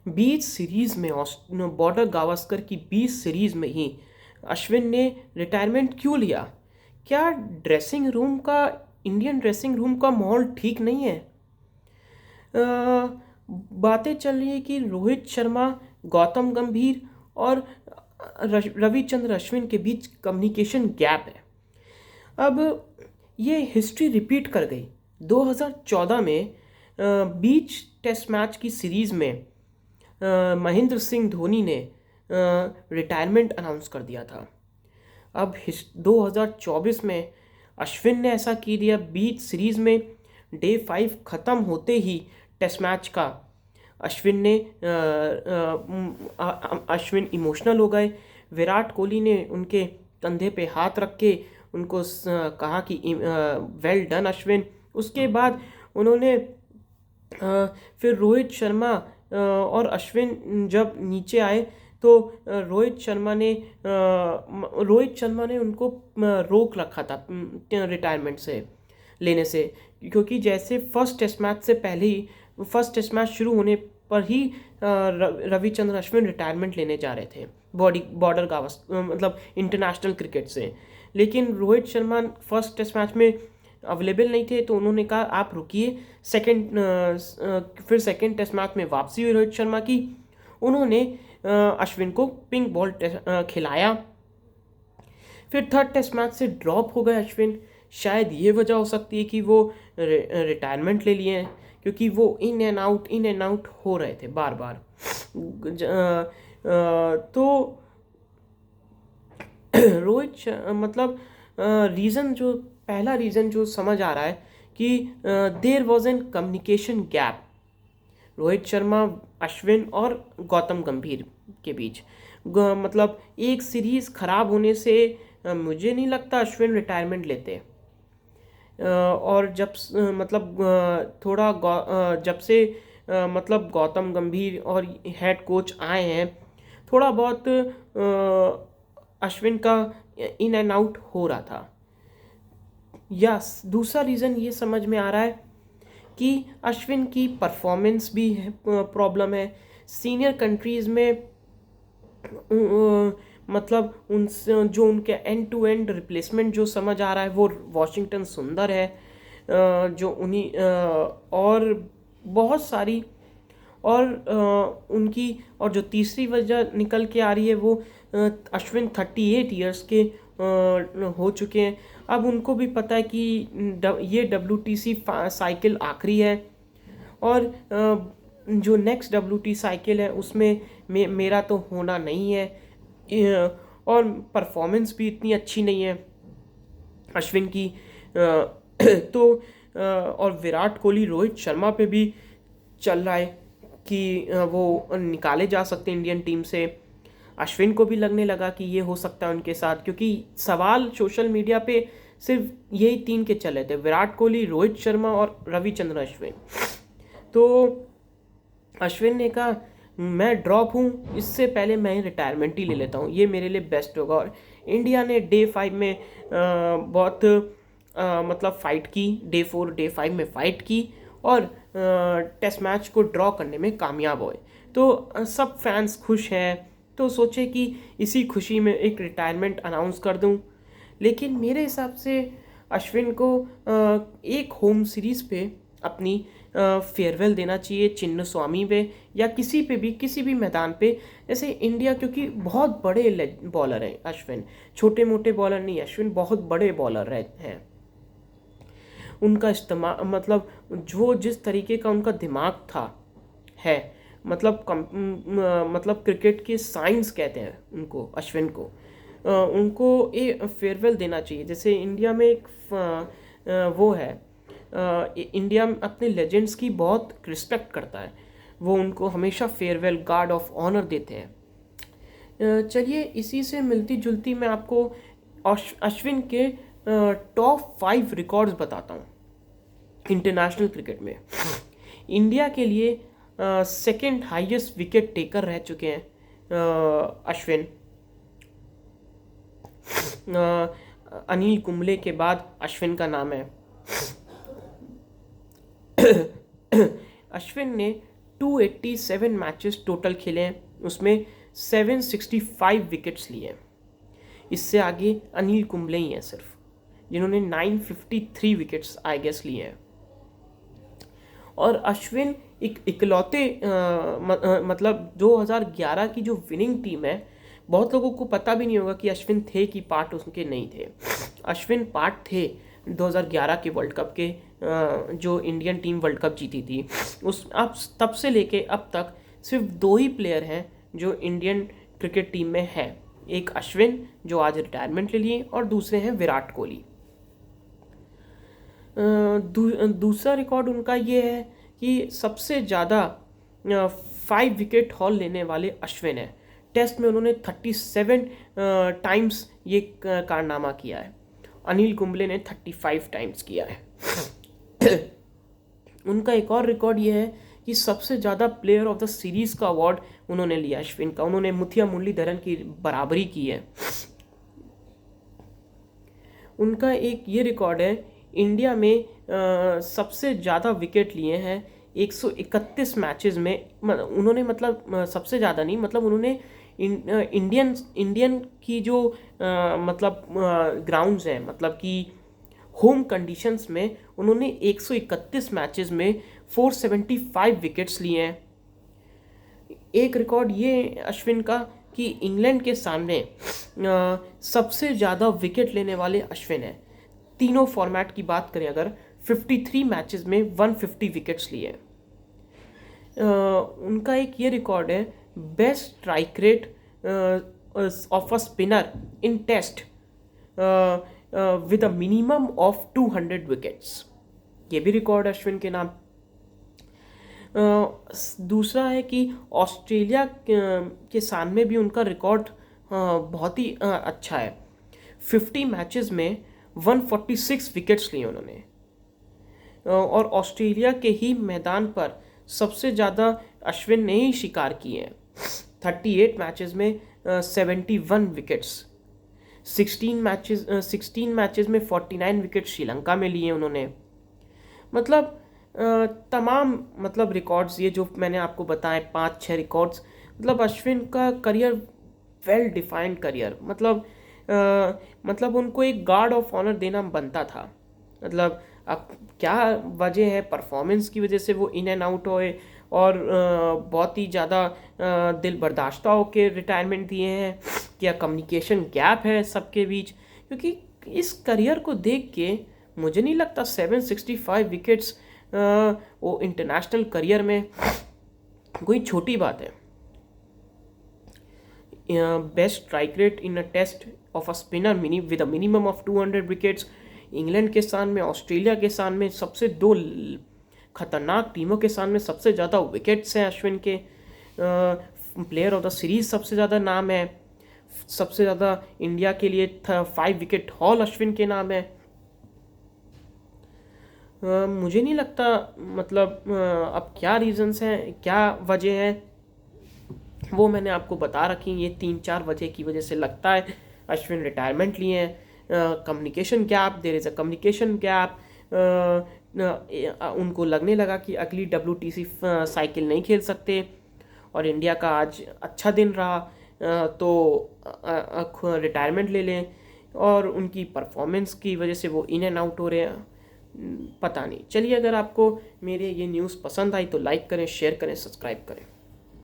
20 series में border Gavaskar की 20 series में ही अश्विन ने रिटायरमेंट क्यों लिया? क्या ड्रेसिंग रूम का इंडियन ड्रेसिंग रूम का माहौल ठीक नहीं है? बातें चल रही है कि रोहित शर्मा, गौतम गंभीर और रविचंद्र अश्विन के बीच कम्युनिकेशन गैप है। अब ये हिस्ट्री रिपीट कर गई। 2014 में बीच टेस्ट मैच की सीरीज में महेंद्र सिंह धोनी ने रिटायरमेंट अनाउंस कर दिया था। अब 2024 में अश्विन ने ऐसा की दिया। बीच सीरीज में डे 5 ख़त्म होते ही टेस्ट मैच का अश्विन इमोशनल हो गए। विराट कोहली ने उनके कंधे पे हाथ रख के उनको कहा कि वेल डन अश्विन। उसके बाद उन्होंने फिर रोहित शर्मा और अश्विन जब नीचे आए तो रोहित शर्मा ने उनको रोक रखा था रिटायरमेंट से लेने से, क्योंकि जैसे फर्स्ट टेस्ट मैच शुरू होने पर ही रविचंद्र अश्विन रिटायरमेंट लेने जा रहे थे बॉर्डर गावस्कर मतलब इंटरनेशनल क्रिकेट से। लेकिन Rohit Sharma first test match में अवेलेबल नहीं थे, तो उन्होंने कहा आप रुकिए। फिर सेकंड टेस्ट मैच में वापसी हुई रोहित शर्मा की। उन्होंने अश्विन को पिंक बॉल खिलाया। फिर थर्ड टेस्ट मैच से ड्रॉप हो गए अश्विन। शायद ये वजह हो सकती है कि वो रिटायरमेंट ले लिए हैं, क्योंकि वो इन एंड आउट हो रहे थे बार बार। तो रोहित मतलब पहला रीज़न जो समझ आ रहा है कि there was an communication gap Rohit Sharma, Ashwin और गौतम गंभीर के बीच। मतलब एक सीरीज़ ख़राब होने से मुझे नहीं लगता अश्विन रिटायरमेंट लेते। और जब से मतलब गौतम गंभीर और हेड कोच आए हैं, थोड़ा बहुत अश्विन का इन एंड आउट हो रहा था। दूसरा रीज़न ये समझ में आ रहा है कि अश्विन की परफॉर्मेंस भी प्रॉब्लम है। सीनियर कंट्रीज़ में मतलब जो उनके एंड टू एंड रिप्लेसमेंट जो समझ आ रहा है वो वॉशिंगटन सुंदर है, जो उन्हीं और बहुत सारी और उनकी और जो तीसरी वजह निकल के आ रही है वो अश्विन 38 इयर्स के हो चुके हैं। अब उनको भी पता है कि ये WTC साइकिल आखिरी है और जो नेक्स्ट WT साइकिल है उसमें मेरा तो होना नहीं है। और परफॉर्मेंस भी इतनी अच्छी नहीं है अश्विन की। तो और विराट कोहली रोहित शर्मा पे भी चल रहा है कि वो निकाले जा सकते हैं इंडियन टीम से। अश्विन को भी लगने लगा कि ये हो सकता है उनके साथ, क्योंकि सवाल सोशल मीडिया पे सिर्फ यही 3 के चले थे, विराट कोहली, रोहित शर्मा और रविचंद्र अश्विन। तो अश्विन ने कहा मैं ड्रॉप हूँ, इससे पहले मैं रिटायरमेंट ही ले लेता हूँ, ये मेरे लिए बेस्ट होगा। और इंडिया ने डे 5 में बहुत मतलब फ़ाइट की, डे 4 डे 5 में फ़ाइट की और टेस्ट मैच को ड्रॉ करने में कामयाब हुए। तो सब फैंस खुश हैं, तो सोचे कि इसी खुशी में एक रिटायरमेंट अनाउंस कर दूं। लेकिन मेरे हिसाब से अश्विन को एक होम सीरीज़ पे अपनी फेयरवेल देना चाहिए, चिन्ह स्वामी पे या किसी भी मैदान पे। जैसे इंडिया, क्योंकि बहुत बड़े बॉलर हैं अश्विन, छोटे मोटे बॉलर नहीं, अश्विन बहुत बड़े बॉलर हैं। उनका इस्तेमाल मतलब जो जिस तरीके का उनका दिमाग था है, मतलब क्रिकेट के साइंस कहते हैं उनको, अश्विन को। उनको ये फेयरवेल देना चाहिए। जैसे इंडिया में एक वो है, इंडिया अपने लेजेंड्स की बहुत रिस्पेक्ट करता है, वो उनको हमेशा फेयरवेल गार्ड ऑफ ऑनर देते हैं। चलिए इसी से मिलती जुलती मैं आपको अश्विन के टॉप 5 रिकॉर्ड्स बताता हूँ इंटरनेशनल क्रिकेट में। इंडिया के लिए सेकंड हाईएस्ट विकेट टेकर रह चुके हैं अश्विन। अनिल कुंबले के बाद अश्विन का नाम है। अश्विन ने 287 मैचेस टोटल खेले हैं, उसमें 765 विकेट्स लिए हैं। इससे आगे अनिल कुंबले ही हैं सिर्फ, जिन्होंने 953 विकेट्स आई गेस लिए हैं। और अश्विन इकलौते मतलब 2011 की जो विनिंग टीम है, बहुत लोगों को पता भी नहीं होगा कि अश्विन थे कि पार्ट उसके नहीं थे। अश्विन पार्ट थे 2011 के वर्ल्ड कप के, जो इंडियन टीम वर्ल्ड कप जीती थी। उस अब तब से लेके अब तक सिर्फ 2 ही प्लेयर हैं जो इंडियन क्रिकेट टीम में है, एक अश्विन जो आज रिटायरमेंट ले लिए, और दूसरे हैं विराट कोहली। दूसरा रिकॉर्ड उनका ये है कि सबसे ज़्यादा 5 विकेट हॉल लेने वाले अश्विन है। टेस्ट में उन्होंने 37 टाइम्स ये कारनामा किया है। अनिल कुंबले ने 35 टाइम्स किया है। उनका एक और रिकॉर्ड ये है कि सबसे ज़्यादा प्लेयर ऑफ द सीरीज़ का अवार्ड उन्होंने लिया अश्विन का। उन्होंने मुथिया मुरलीधरन की बराबरी की है। उनका एक ये रिकॉर्ड है, इंडिया में सबसे ज़्यादा विकेट लिए हैं 131 मैचेस में। उन्होंने मतलब सबसे ज़्यादा नहीं, मतलब उन्होंने इंडियन की जो मतलब ग्राउंड्स हैं, मतलब कि होम कंडीशंस में उन्होंने 131 मैचेस में 475 विकेट्स लिए हैं। एक रिकॉर्ड ये अश्विन का कि इंग्लैंड के सामने सबसे ज़्यादा विकेट लेने वाले अश्विन है। तीनों फॉर्मेट की बात करें अगर, 53 मैचेस में 150 विकेट्स लिए। उनका एक ये रिकॉर्ड है, best strike rate of a spinner in test with a minimum of 200 wickets. ये भी रिकॉर्ड अश्विन के नाम। दूसरा है कि ऑस्ट्रेलिया के सामने भी उनका रिकॉर्ड बहुत ही अच्छा है। 50 मैचेस में 146 विकेट्स लिए उन्होंने। और ऑस्ट्रेलिया के ही मैदान पर सबसे ज़्यादा अश्विन ने ही शिकार किए हैं। 38 मैचेस में 71 विकेट्स। 16 मैचेस में 49 विकेट श्रीलंका में लिए उन्होंने। मतलब तमाम मतलब रिकॉर्ड्स ये जो मैंने आपको बताए 5-6 रिकॉर्ड्स, मतलब अश्विन का करियर वेल डिफाइंड करियर। मतलब उनको एक गार्ड ऑफ ऑनर देना बनता था। मतलब अब क्या वजह है, परफॉर्मेंस की वजह से वो इन एंड आउट हुए और बहुत ही ज़्यादा दिल बर्दाश्ता होकर रिटायरमेंट दिए हैं, क्या कम्युनिकेशन गैप है सबके बीच? क्योंकि इस करियर को देख के मुझे नहीं लगता 765 विकेट्स वो इंटरनेशनल करियर में कोई छोटी बात है। Best strike rate in a test of a spinner with a minimum of 200 wickets. England के सामने, ऑस्ट्रेलिया के सामने, सबसे 2 खतरनाक टीमों के सामने सबसे ज़्यादा विकेट्स हैं अश्विन के। प्लेयर ऑफ द सीरीज सबसे ज़्यादा नाम है। सबसे ज़्यादा इंडिया के लिए 5 विकेट हॉल अश्विन के नाम है। मुझे नहीं लगता, मतलब अब क्या रीजंस हैं, क्या वजह है, वो मैंने आपको बता रखी। ये 3-4 वजह की वजह से लगता है अश्विन रिटायरमेंट लिए हैं। Communication gap, there is a communication gap. उनको लगने लगा कि अगली WTC साइकिल नहीं खेल सकते, और इंडिया का आज अच्छा दिन रहा तो रिटायरमेंट ले लें, और उनकी परफॉर्मेंस की वजह से वो इन एंड आउट हो रहे हैं। पता नहीं। चलिए, अगर आपको मेरे ये न्यूज़ पसंद आई तो लाइक करें, शेयर करें, सब्सक्राइब करें।